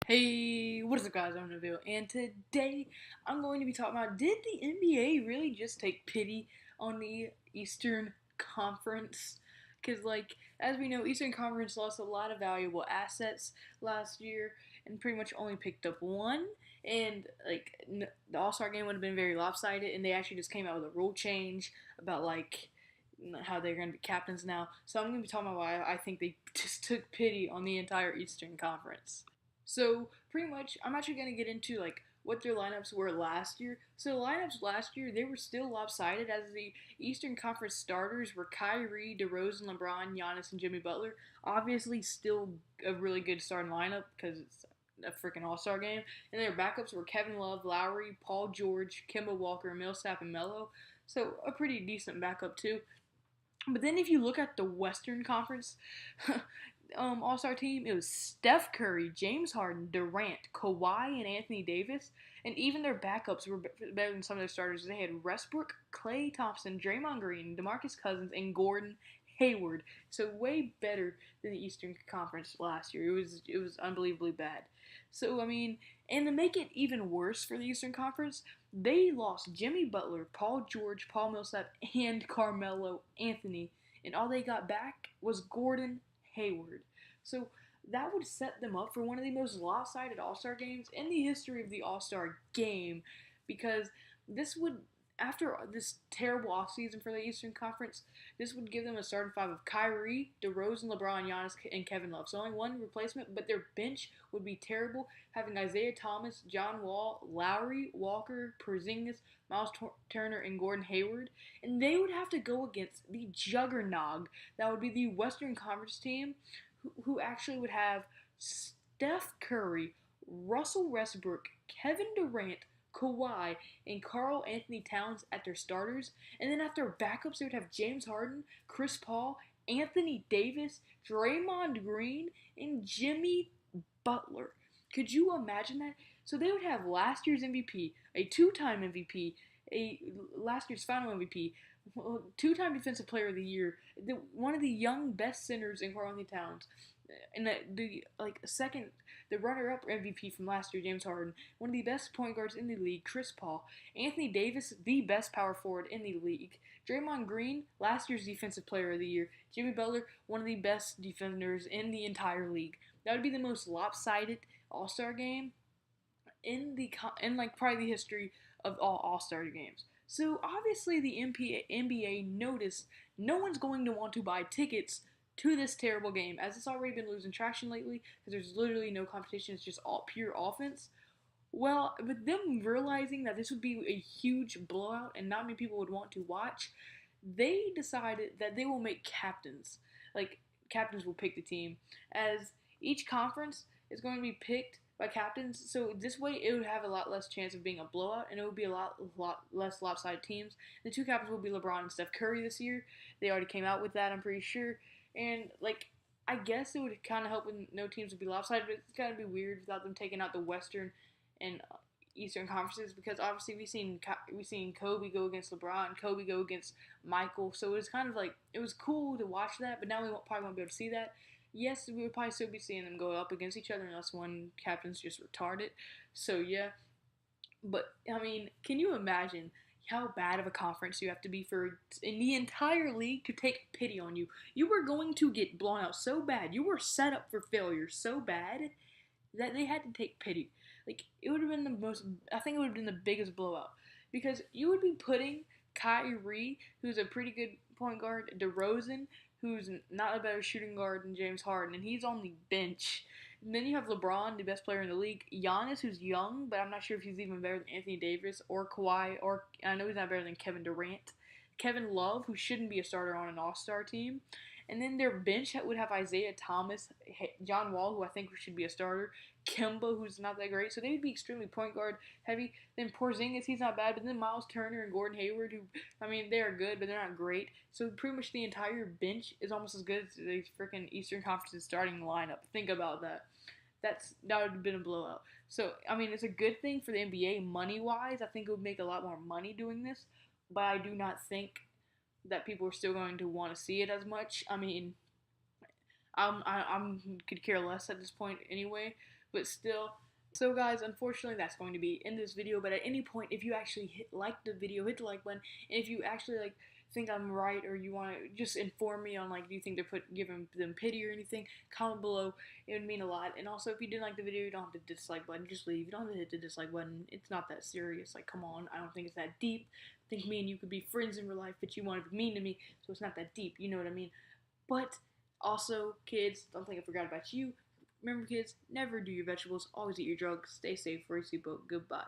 Hey, what is up guys, I'm Nabil, and today I'm going to be talking about, did the NBA really just take pity on the Eastern Conference? Because, as we know, Eastern Conference lost a lot of valuable assets last year and pretty much only picked up one, and, the All-Star game would have been very lopsided, and they actually just came out with a rule change about, how they're going to be captains now. So I'm going to be talking about why I think they just took pity on the entire Eastern Conference. So pretty much, I'm actually gonna get into what their lineups were last year. So the lineups last year, they were still lopsided, as the Eastern Conference starters were Kyrie, DeRozan, LeBron, Giannis, and Jimmy Butler. Obviously, still a really good starting lineup because it's a freaking All-Star game. And their backups were Kevin Love, Lowry, Paul George, Kemba Walker, Millsap, and Melo. So a pretty decent backup too. But then if you look at the Western Conference All-Star team, it was Steph Curry, James Harden, Durant, Kawhi, and Anthony Davis. And even their backups were better than some of their starters. They had Westbrook, Klay Thompson, Draymond Green, DeMarcus Cousins, and Gordon Hayward. So way better than the Eastern Conference last year. It was unbelievably bad. So I mean, and to make it even worse for the Eastern Conference, they lost Jimmy Butler, Paul George, Paul Millsap, and Carmelo Anthony, and all they got back was Gordon Hayward. So that would set them up for one of the most lopsided All-Star games in the history of the All-Star game, because this would, after this terrible offseason for the Eastern Conference, this would give them a starting five of Kyrie, DeRozan, LeBron, Giannis, and Kevin Love. So only one replacement, but their bench would be terrible, having Isaiah Thomas, John Wall, Lowry, Walker, Porzingis, Miles Turner, and Gordon Hayward. And they would have to go against the juggernaut that would be the Western Conference team, who actually would have Steph Curry, Russell Westbrook, Kevin Durant, Kawhi, and Karl Anthony Towns at their starters. And then at their backups, they would have James Harden, Chris Paul, Anthony Davis, Draymond Green, and Jimmy Butler. Could you imagine that? So they would have last year's MVP, a two-time MVP, a last year's final MVP, two-time Defensive Player of the Year, one of the young best centers in Karl Anthony Towns, and the runner-up MVP from last year, James Harden, one of the best point guards in the league, Chris Paul, Anthony Davis, the best power forward in the league, Draymond Green, last year's Defensive Player of the Year, Jimmy Butler, one of the best defenders in the entire league. That would be the most lopsided All-Star game in probably the history of all All-Star games. So obviously the NBA noticed no one's going to want to buy tickets to this terrible game, as it's already been losing traction lately because there's literally no competition. It's just all pure offense. Well, with them realizing that this would be a huge blowout and not many people would want to watch, they decided that they will make captains. Captains will pick the team, as each conference is going to be picked by captains. So this way, it would have a lot less chance of being a blowout, and it would be a lot less lopsided teams. The two captains will be LeBron and Steph Curry this year. They already came out with that, I'm pretty sure. And I guess it would kind of help when no teams would be lopsided, but it's kind of be weird without them taking out the Western and Eastern conferences, because obviously we've seen Kobe go against LeBron, Kobe go against Michael. So it was kind of it was cool to watch that, but now we probably won't be able to see that. Yes, we would probably still be seeing them go up against each other unless one captain's just retarded. So yeah, but I mean, can you imagine how bad of a conference you have to be for in the entire league to take pity on you? You were going to get blown out so bad. You were set up for failure so bad that they had to take pity. It would have been the most. I think it would have been the biggest blowout, because you would be putting Kyrie, who's a pretty good point guard, DeRozan, who's not a better shooting guard than James Harden, and he's on the bench. And then you have LeBron, the best player in the league, Giannis, who's young, but I'm not sure if he's even better than Anthony Davis or Kawhi, or I know he's not better than Kevin Durant. Kevin Love, who shouldn't be a starter on an All-Star team. And then their bench would have Isaiah Thomas, John Wall, who I think should be a starter, Kemba, who's not that great. So they would be extremely point guard heavy. Then Porzingis, he's not bad. But then Miles Turner and Gordon Hayward, who, I mean, they are good, but they're not great. So pretty much the entire bench is almost as good as the freaking Eastern Conference's starting lineup. Think about that. That would have been a blowout. So, I mean, it's a good thing for the NBA money-wise. I think it would make a lot more money doing this. But I do not think that people are still going to want to see it as much. I mean, I'm could care less at this point anyway. but still. So guys, unfortunately that's going to be in this video, but at any point, if you actually like the video, hit the like button, and if you actually like think I'm right, or you want to just inform me on like, do you think to give them pity or anything, comment below. It would mean a lot. And also, if you didn't like the video, you don't have to dislike button, just leave. You don't have to hit the dislike button. It's not that serious. Like, come on, I don't think it's that deep. I think me and you could be friends in real life, but you want to be mean to me, so it's not that deep. You know what I mean? But also, kids, don't think I forgot about you. Remember, kids, never do your vegetables. Always eat your drugs. Stay safe. Racy boat. Goodbye.